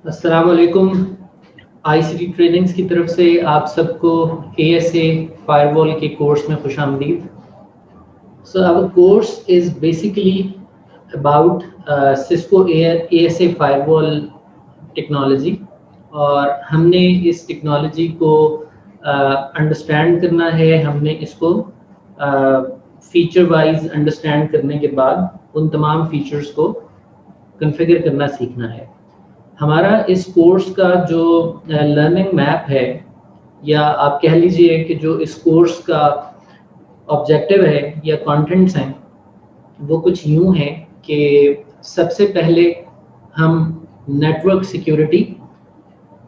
अस्सलाम वालेकुम। ICT trainings की तरफ से आप सबको ASA फायरवॉल के कोर्स में खुश आमदीद। So our course is basically about Cisco ASA firewall technology और हमने इस टेक्नोलॉजी को अंडरस्टैंड करना है। हमने इसको फीचर वाइज अंडरस्टैंड करने के बाद उन तमाम फीचर्स को कॉन्फ़िगर करना सीखना है। हमारा इस कोर्स का जो लर्निंग मैप है, या आप कह लीजिए कि जो इस कोर्स का ऑब्जेक्टिव है या कंटेंट्स हैं, वो कुछ यूँ हैं कि सबसे पहले हम नेटवर्क सिक्योरिटी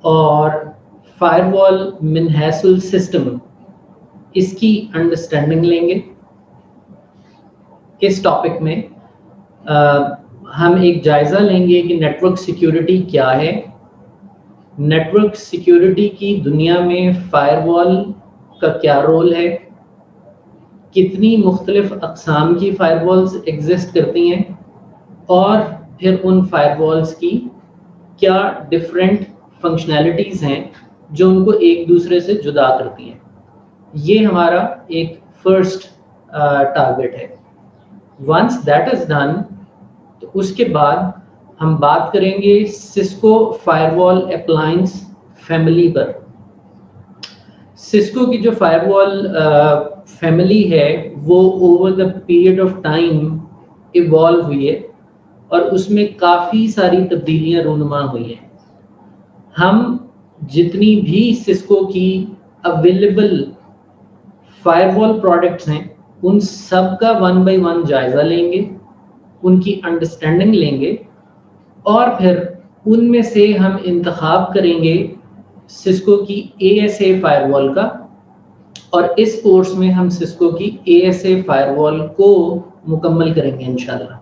और फायरवॉल मिनहैसुल सिस्टम इसकी अंडरस्टैंडिंग लेंगे। इस टॉपिक में हम एक जायज़ा लेंगे कि नेटवर्क सिक्योरिटी क्या है, नेटवर्क सिक्योरिटी की दुनिया में फायरवॉल का क्या रोल है, कितनी मुख्तलिफ अक़साम की फायरवॉल्स एग्जिस्ट करती हैं, और फिर उन फायरवॉल्स की क्या डिफरेंट फंक्शनैलिटीज़ हैं जो उनको एक दूसरे से जुदा करती हैं। ये हमारा एक फर्स्ट टारगेट है। वंस दैट इज़ डन, तो उसके बाद हम बात करेंगे सिस्को फायरवॉल अप्लायंस फैमिली पर। सिस्को की जो फायरवॉल फैमिली है वो over the period of time evolve हुई है और उसमें काफ़ी सारी तब्दीलियां रूनुमा हुई हैं। हम जितनी भी सिस्को की अवेलेबल फायरवॉल प्रोडक्ट्स हैं उन सब का 1 बाय 1 जायज़ा लेंगे, उनकी अंडरस्टैंडिंग लेंगे, और फिर उनमें से हम इंतखाब करेंगे सिस्को की ASA फायरवॉल का। और इस कोर्स में हम सिस्को की ASA फायरवॉल को मुकम्मल करेंगे इंशाल्लाह।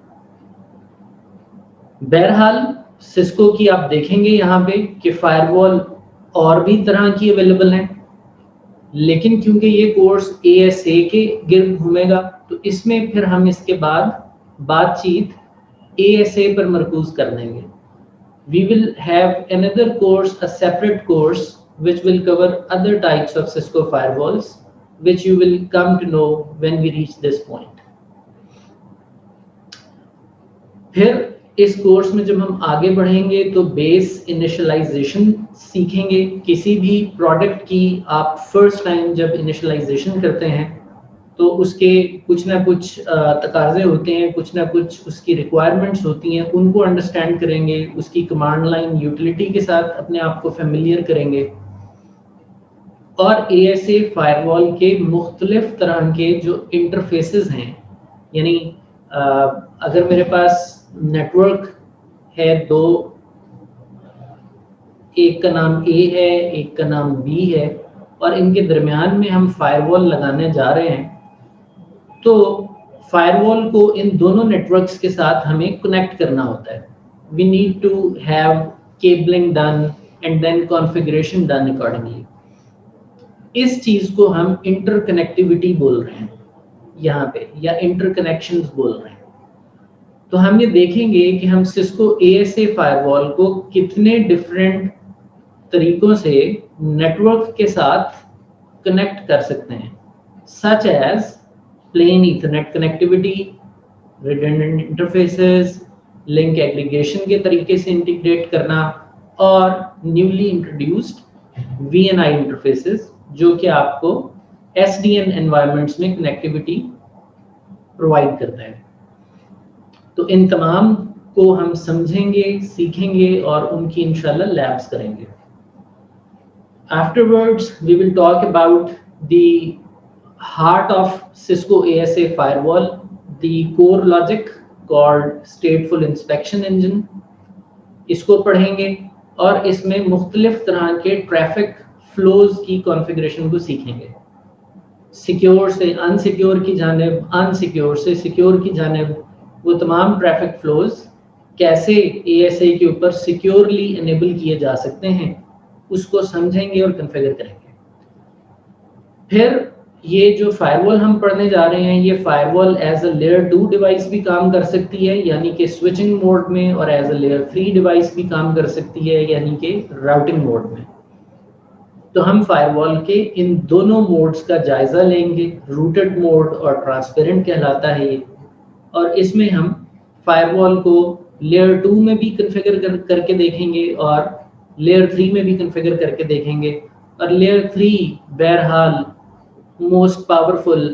बहरहाल सिस्को की आप देखेंगे यहाँ पे कि फायरवॉल और भी तरह की अवेलेबल हैं, लेकिन क्योंकि ये कोर्स ASA के गिर्द घूमेगा तो इसमें फिर हम इसके बाद बातचीत ASA पर मरकूज कर देंगे। We will have another course, a separate course, which will cover other types of Cisco firewalls, which you will come to know when we reach this point. फिर इस कोर्स में जब हम आगे बढ़ेंगे तो बेस इनिशियलाइजेशन सीखेंगे। किसी भी प्रोडक्ट की आप फर्स्ट टाइम जब इनिशियलाइजेशन करते हैं तो उसके कुछ ना कुछ तकाज़े होते हैं, कुछ ना कुछ उसकी रिक्वायरमेंट्स होती हैं, उनको अंडरस्टैंड करेंगे, उसकी कमांड लाइन यूटिलिटी के साथ अपने आप को फेमिलियर करेंगे, और ASA फायरवॉल के मुख्तलिफ तरह के जो इंटरफेसेस हैं, यानी अगर मेरे पास नेटवर्क है दो, एक का नाम A है, एक का नाम B है, और इनके दरमियान में हम फायरवॉल लगाने जा रहे हैं, तो फायरवॉल को इन दोनों नेटवर्क्स के साथ हमें कनेक्ट करना होता है। We need to have cabling done and then configuration done accordingly. इस चीज़ को हम इंटरकनेक्टिविटी बोल रहे हैं यहाँ पे, या इंटरकनेक्शंस बोल रहे हैं। तो हम ये देखेंगे कि हम सिस्को ASA फायरवॉल को कितने डिफरेंट तरीकों से नेटवर्क के साथ कनेक्ट कर सकते हैं, such as plain Ethernet connectivity, redundant interfaces, link aggregation के तरीके से इंटीग्रेट करना, और newly introduced VNI interfaces जो कि आपको SDN environments में connectivity provide करता है। तो इन तमाम को हम समझेंगे, सीखेंगे और उनकी इंशाल्लाह लैब्स करेंगे। Afterwards, we will talk about the heart of Cisco ASA firewall, the core logic called stateful inspection engine। इसको पढ़ेंगे और इसमें मुख्तलिफ तरह के ट्रैफिक फ्लोज की कॉन्फ़िगरेशन को सीखेंगे। सिक्योर से अनसिक्योर की जानिब, अनसिक्योर से सिक्योर की जानिब, वो तमाम ट्रैफिक फ्लोज कैसे ASA के ऊपर सिक्योरली इनेबल किए जा सकते हैं, उसको समझेंगे और कॉन्फ़िगर करेंगे। फिर یہ جو فائر وال ہم پڑھنے جا رہے ہیں یہ فائر وال ایز اے لیئر 2 ڈیوائس بھی کام کر سکتی ہے یعنی کہ سوئچنگ موڈ میں, اور ایز اے لیئر 3 ڈیوائس بھی کام کر سکتی ہے یعنی کہ راؤٹنگ موڈ میں. تو ہم فائر وال کے ان دونوں موڈز کا جائزہ لیں گے. روٹڈ موڈ اور ٹرانسپیرنٹ کہلاتا ہے یہ, اور اس میں ہم فائر وال کو لیئر 2 میں بھی کنفیگر کر کے دیکھیں گے اور لیئر 3 میں بھی کنفیگر کر کے دیکھیں گے. اور لیئر 3 بہرحال موسٹ پاورفل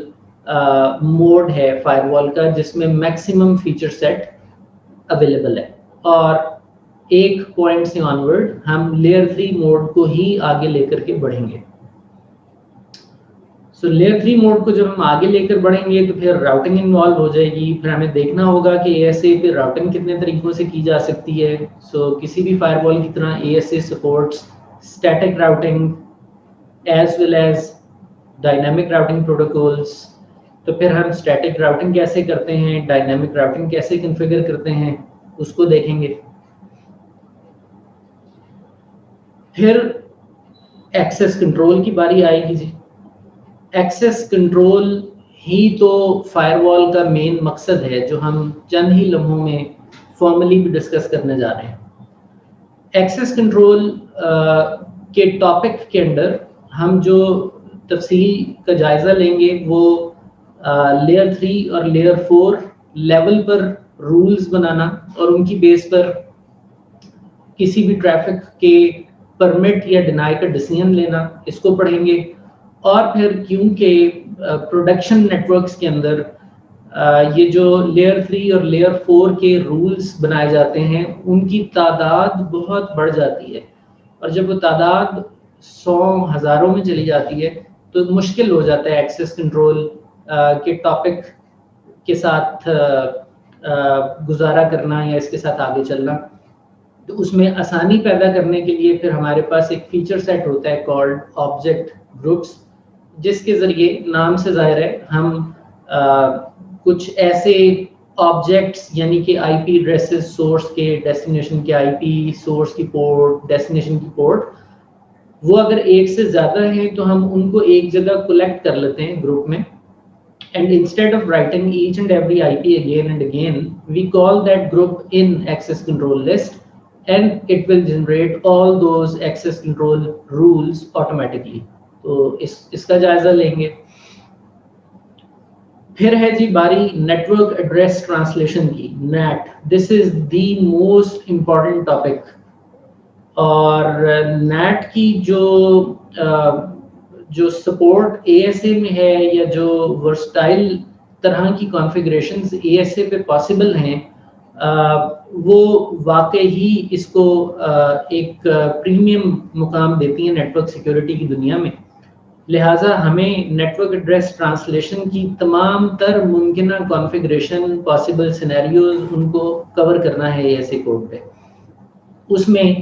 موڈ ہے فائر وال کا جس میں میکسیمم فیچر سیٹ اویلیبل ہے, اور ایک پوائنٹ سے آنورڈ ہم لیئر 3 موڈ کو ہی آگے لے کر کے بڑھیں گے. سو لیئر 3 موڈ کو جب ہم آگے لے کر بڑھیں گے تو پھر راؤٹنگ انوالو ہو جائے گی. پھر ہمیں دیکھنا ہوگا کہ اے ایس اے پہ راؤٹنگ کتنے طریقوں سے کی جا سکتی ہے. سو کسی بھی فائر وال کی طرح A S A supports static routing as well as dynamic routing protocols. تو پھر ہم اسٹیٹک راؤٹنگ کیسے کرتے ہیں, ڈائنامک راؤٹنگ کیسے کنفیگر کرتے ہیں, اس کو دیکھیں گے. پھر ایکسیس کنٹرول کی باری آئے گی. جی ایکسیس کنٹرول ہی تو فائر وال کا مین مقصد ہے جو ہم چند ہی لمحوں میں فارملی بھی ڈسکس کرنے جا رہے ہیں. ایکسیس کنٹرول کے ٹاپک کے اندر ہم جو تفصیل کا جائزہ لیں گے وہ لیئر 3 اور لیئر 4 لیول پر رولز بنانا اور ان کی بیس پر کسی بھی ٹریفک کے پرمٹ یا ڈینائی کا ڈیسیژن لینا, اس کو پڑھیں گے. اور پھر کیونکہ پروڈکشن نیٹورکس کے اندر یہ جو لیئر 3 اور لیئر 4 کے رولز بنائے جاتے ہیں ان کی تعداد بہت بڑھ جاتی ہے, اور جب وہ تعداد 100 ہزاروں میں چلی جاتی ہے تو مشکل ہو جاتا ہے ایکسیس کنٹرول کے ٹاپک کے ساتھ گزارا کرنا یا اس کے ساتھ آگے چلنا. تو اس میں آسانی پیدا کرنے کے لیے پھر ہمارے پاس ایک فیچر سیٹ ہوتا ہے کالڈ آبجیکٹ گروپس, جس کے ذریعے نام سے ظاہر ہے ہم کچھ ایسے آبجیکٹس یعنی کہ آئی پی ایڈریسز سورس کے, ڈیسٹینیشن کے آئی پی, سورس کی پورٹ, ڈیسٹینیشن کی پورٹ, وہ اگر ایک سے زیادہ ہیں تو ہم ان کو ایک جگہ کولیکٹ کر لیتے ہیں گروپ میں. And instead of writing each and every IP again and again, we call that group in access control list and it will generate all those access control rules automatically. تو اس کا جائزہ لیں گے. پھر ہے جی باری نیٹورک ایڈریس ٹرانسلیشن کی, NAT. This is the most important topic. اور نیٹ کی جو سپورٹ اے ایس اے میں ہے یا جو ورسٹائل طرح کی کانفیگریشنز اے ایس اے پہ پاسبل ہیں وہ واقعی ہی اس کو ایک پریمیم مقام دیتی ہیں نیٹورک سیکیورٹی کی دنیا میں. لہٰذا ہمیں نیٹورک ایڈریس ٹرانسلیشن کی تمام تر ممکنہ کانفیگریشن پاسبل سینیریوز ان کو کور کرنا ہے اے ایس اے کوڈ پہ. اس میں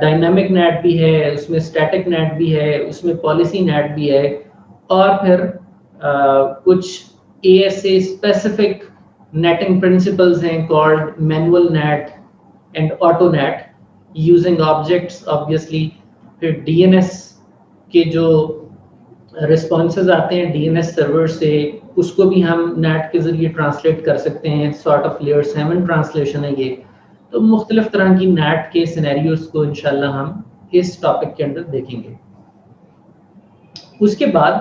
ڈائنامک نیٹ بھی ہے, اس میں اسٹیٹک نیٹ بھی ہے, اس میں پالیسی نیٹ بھی ہے, اور پھر کچھ A S A specific natting principles ہیں called manual NAT and auto NAT using objects obviously. پھر ڈی این ایس کے جو رسپانسز آتے ہیں ڈی این ایس سرور سے, اس کو بھی ہم نیٹ کے ذریعے ٹرانسلیٹ کر سکتے ہیں. سارٹ آف لیئر 7 ٹرانسلیشن ہے یہ. تو مختلف طرح کی نیٹ کے سینیریوز کو انشاءاللہ ہم اس ٹاپک کے اندر دیکھیں گے. اس کے بعد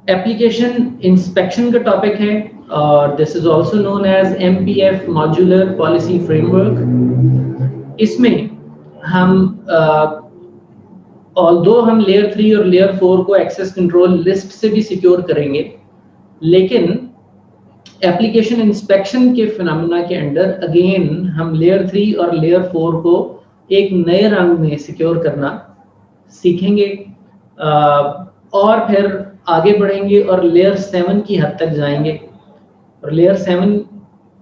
ایپلیکیشن انسپیکشن کا ٹاپک ہے, اور this is also known as MPF modular policy framework. اس میں ہم although ہم لیئر 3 اور لیئر 4 کو ایکسیس کنٹرول لسٹ سے بھی سیکیور کریں گے, لیکن ایپلیکیشن انسپیکشن کے فنامنا کے انڈر اگین ہم لیئر 3 اور لیئر 4 کو ایک نئے رنگ میں سیکیور کرنا سیکھیں گے, اور پھر آگے بڑھیں گے اور لیئر 7 کی حد تک جائیں گے. اور لیئر 7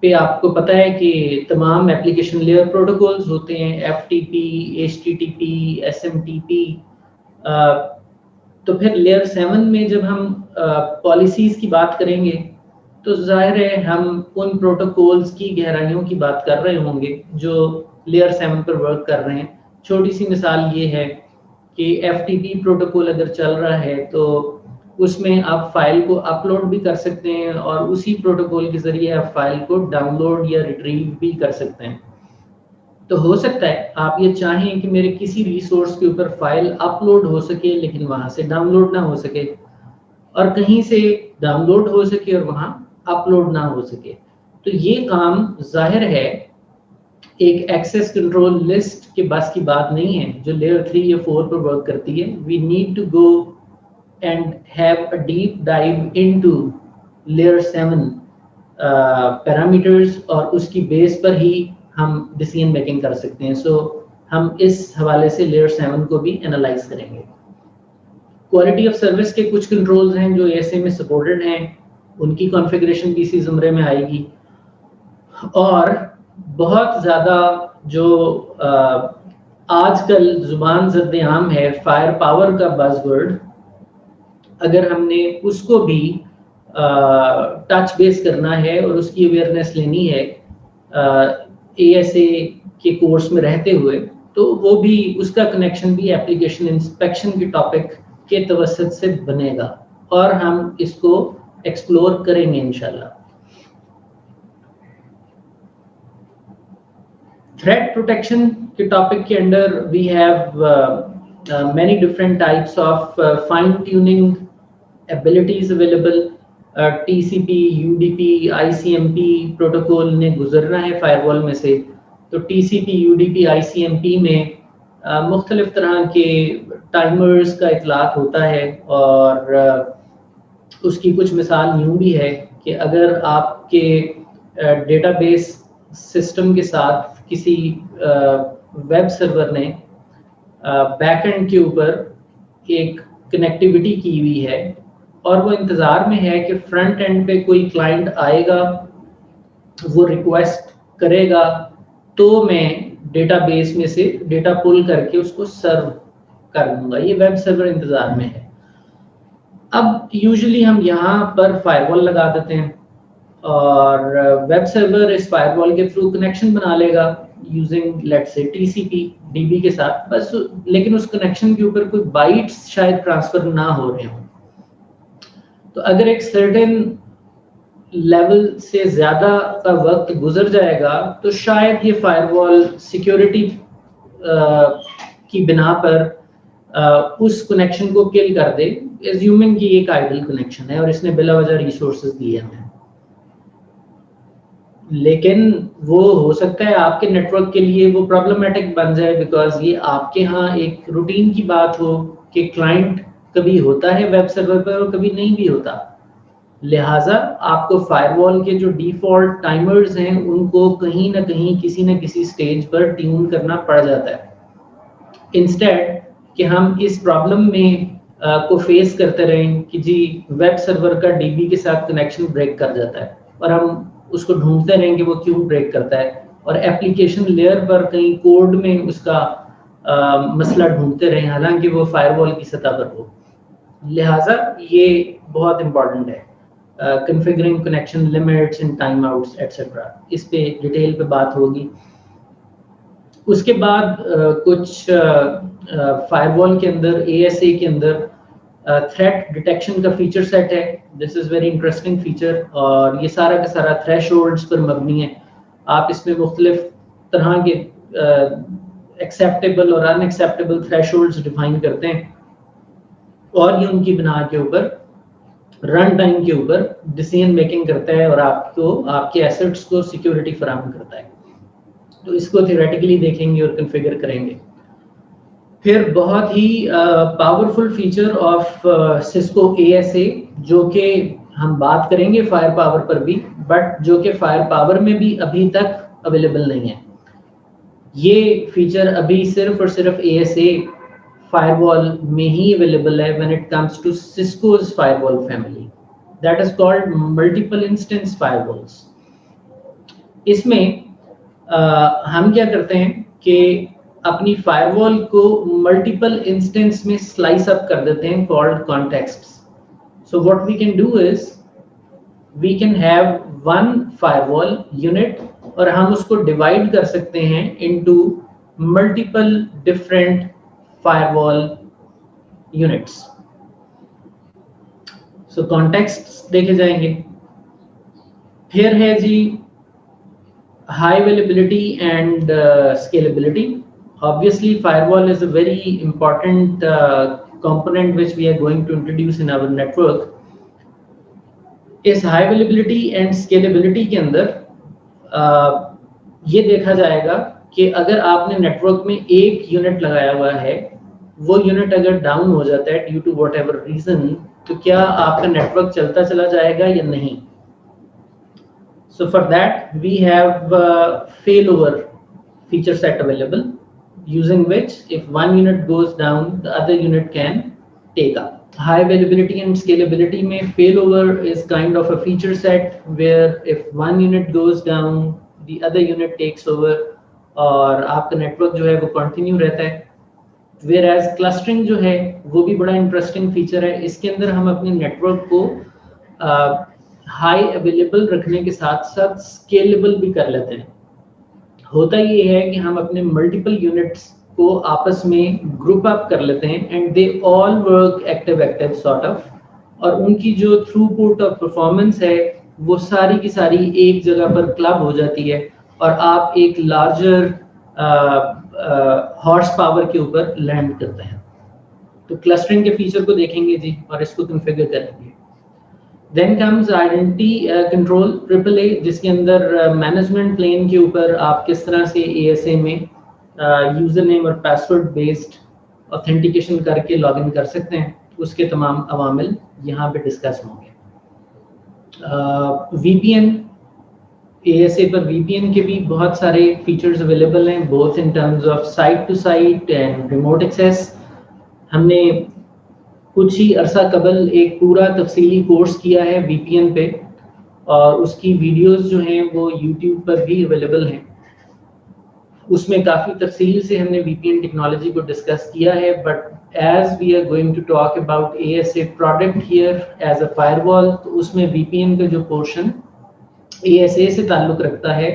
پہ آپ کو پتہ ہے کہ تمام ایپلیکیشن لیئر پروٹوکولز ہوتے ہیں, FTP, HTTP, SMTP. تو پھر لیئر 7 میں جب ہم پالیسیز کی بات کریں گے تو ظاہر ہے ہم ان پروٹوکولز کی گہرائیوں کی بات کر رہے ہوں گے جو لیئر 7 پر ورک کر رہے ہیں. چھوٹی سی مثال یہ ہے کہ FTP پروٹوکول اگر چل رہا ہے تو उसमें आप फाइल को अपलोड भी कर सकते हैं और उसी प्रोटोकॉल के ज़रिए आप फाइल को डाउनलोड या रिट्रीव भी कर सकते हैं। तो हो सकता है आप ये चाहें कि मेरे किसी रिसोर्स के ऊपर फाइल अपलोड हो सके लेकिन वहाँ से डाउनलोड ना हो सके, और कहीं से डाउनलोड हो सके और वहाँ अपलोड ना हो सके। तो ये काम ज़ाहिर है एक एक्सेस कंट्रोल लिस्ट के बस की बात नहीं है जो लेयर 3 या 4 पर वर्क करती है। We need to go and have a deep dive into layer 7 parameters और उसकी बेस पर ही हम डिसीजन मेकिंग कर सकते हैं। सो हम इस हवाले से लेयर 7 को भी एनालाइज करेंगे। क्वालिटी ऑफ सर्विस के कुछ कंट्रोल्स हैं जो एएसए में सपोर्टेड हैं, उनकी कॉन्फ़िगरेशन भी इसी ज़ुमरे में आएगी। और बहुत ज़्यादा जो आजकल ज़ुबान ज़द आम है फायर पावर का बज़वर्ड, अगर हमने उसको भी टच बेस करना है और उसकी अवेयरनेस लेनी है एएसए के कोर्स में रहते हुए, तो वो भी उसका कनेक्शन भी एप्लीकेशन इंस्पेक्शन के टॉपिक के तवसत से बनेगा और हम इसको एक्सप्लोर करेंगे इंशाल्लाह। थ्रेट प्रोटेक्शन के टॉपिक के अंदर we have many different types of fine tuning abilities available। TCP, UDP, ICMP protocol ने गुजरना है फायरवॉल में से। तो TCP, UDP, ICMP में मुख्तलिफ तरह के टाइमर्स का इतलाक होता है और उसकी कुछ मिसाल यूँ भी है कि अगर आपके डेटाबेस सिस्टम के साथ किसी वेब सर्वर ने बैकएंड के ऊपर एक कनेक्टिविटी की हुई है और वो इंतज़ार में है कि फ्रंट एंड पे कोई क्लाइंट आएगा, वो रिक्वेस्ट करेगा, तो मैं डेटाबेस में से डेटा पुल करके उसको सर्व कर दूंगा। ये वेब सर्वर इंतज़ार में है। अब यूजुअली हम यहाँ पर फायरवॉल लगा देते हैं और वेब सर्वर इस फायरवॉल के थ्रू कनेक्शन बना लेगा using let's say TCP DB के साथ बस, लेकिन उस कनेक्शन के ऊपर कोई बाइट्स शायद ट्रांसफर ना हो रहे हों। तो अगर एक सर्टेन लेवल से ज़्यादा का वक्त गुजर जाएगा तो शायद ये फायरवॉल सिक्योरिटी की बिना पर उस कनेक्शन को किल कर दे, एज्यूमिंग कि एक आइडल कनेक्शन है और इसने बिला वजह रिसोर्सेज दिए हैं। लेकिन वो हो सकता है आपके नेटवर्क के लिए वो प्रॉब्लमेटिक बन जाए, बिकॉज ये आपके यहाँ एक रूटीन की बात हो कि क्लाइंट कभी होता है वेब सर्वर पर और कभी नहीं भी होता। लिहाजा आपको फायरवॉल के जो डिफ़ॉल्ट टाइमर्स हैं उनको कहीं ना कहीं किसी न किसी स्टेज पर ट्यून करना पड़ जाता है। इंस्टेड कि हम इस प्रॉब्लम में को फेस करते रहें कि जी वेब सर्वर का DB के साथ कनेक्शन ब्रेक कर जाता है और हम उसको ढूंढते रहेंगे वो क्यों ब्रेक करता है, और एप्लीकेशन लेयर पर कहीं कोड में उसका मसला ढूंढते रहें हालांकि वो फायरवॉल की सतह पर हो। लिहाजा ये बहुत इम्पॉर्टेंट है, configuring connection limits and time outs etcetera, इस पे डिटेल पे बात होगी। उसके बाद कुछ फायरवॉल के अंदर ASA के अंदर थ्रेट डिटेक्शन का फीचर सेट है। This is very interesting feature और ये सारा का सारा थ्रेशोल्ड्स पर मबनी है। आप इसमें मुख्तलिफ तरह के एक्सेप्टेबल और अनएक्सेप्टेबल थ्रेशोल्ड्स डिफाइन करते हैं और ये उनकी बिना के ऊपर रन टाइम के ऊपर डिसीजन मेकिंग करता है और आपको आपके एसेट्स को सिक्योरिटी फराहम करता है। तो इसको थियोरेटिकली देखेंगे और कन्फिगर करेंगे। फिर बहुत ही powerful feature of Cisco ASA जो कि हम बात करेंगे फायर पावर पर भी, बट जो कि फायर पावर में भी अभी तक अवेलेबल नहीं है। ये फीचर अभी सिर्फ और सिर्फ ASA फायरवॉल में ही अवेलेबल है when it comes to Cisco's firewall family, that is called multiple instance firewalls. इसमें हम क्या करते हैं कि अपनी फायरवॉल को मल्टीपल इंस्टेंस में स्लाइस अप कर देते हैं called contexts. So what we can do is we can have one firewall unit और हम उसको डिवाइड कर सकते हैं into multiple different firewall units. So context देखे जाएंगे। फिर है जी high availability and scalability. Obviously firewall is a very important component which we are going to introduce in our network. इस high availability and scalability के अंदर ये देखा जाएगा कि अगर आपने नेटवर्क में एक यूनिट लगाया हुआ है, वो यूनिट अगर डाउन हो जाता है due to whatever reason, तो क्या आपका नेटवर्क चलता चला जाएगा या नहीं। So for that we have failover feature set available, using which if one unit goes down the other unit can take up. High availability and scalability में failover is kind of a feature set where if one unit goes down the other unit takes over और आपका network जो है वो continue रहता है। Whereas clustering जो है वो भी बड़ा इंटरेस्टिंग फीचर है। इसके अंदर हम अपने नेटवर्क को हाई अवेलेबल रखने के साथ साथ स्केलेबल भी कर लेते हैं। होता ये है कि हम अपने मल्टीपल यूनिट्स को आपस में ग्रुप अप कर लेते हैं and they all work active sort of, और उनकी जो थ्रूपुट और परफॉर्मेंस है वो सारी की सारी एक जगह पर क्लब हो जाती है और आप एक लार्जर हॉर्स पावर के ऊपर लैंड करते हैं। तो क्लस्टरिंग के फीचर को देखेंगे जी और इसको कॉन्फ़िगर करेंगे। Then comes identity control AAA, जिसके अंदर मैनेजमेंट प्लेन के ऊपर आप किस तरह से ASA में यूजर नेम और पासवर्ड बेस्ड ऑथेंटिकेशन करके लॉगिन कर सकते हैं, उसके तमाम अवामिल यहाँ पे डिस्कस होंगे। VPN, ASA पर VPN के भी बहुत सारे फीचर्स अवेलेबल हैं, both in terms of site to site and remote access. हमने कुछ ही अरसा कबल एक पूरा तफसीली कोर्स किया है VPN पे और उसकी वीडियोस जो हैं वो YouTube पर भी अवेलेबल हैं। उसमें काफ़ी तफसील से हमने VPN टेक्नोलॉजी को डिस्कस किया है, but as we are going to talk about ASA product here as a firewall, तो उसमें VPN का जो पोर्शन ASA से ताल्लुक़ रखता है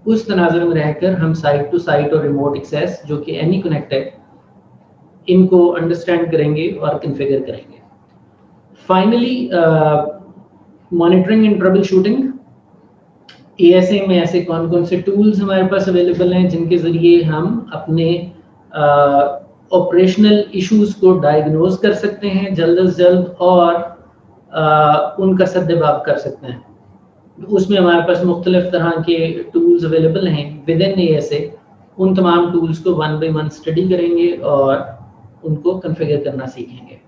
उस तनाज़ुर में रहकर हम साइट टू साइट और रिमोट एक्सेस जो कि एनी कनेक्ट है इनको अंडरस्टैंड करेंगे और कॉन्फ़िगर करेंगे। Finally monitoring and trouble shooting. ASA में ऐसे कौन कौन से टूल्स हमारे पास अवेलेबल हैं जिनके ज़रिए हम अपने ऑपरेशनल इश्यूज़ को डायग्नोज कर सकते हैं जल्द से जल्द और उनका सद्देबाब कर सकते हैं। उसमें हमारे पास मुख्तलिफ तरह के टूल्स अवेलेबल हैं विद इन ASA। उन तमाम टूल्स को वन बाय वन स्टडी करेंगे और उनको कॉन्फ़िगर करना सीखेंगे।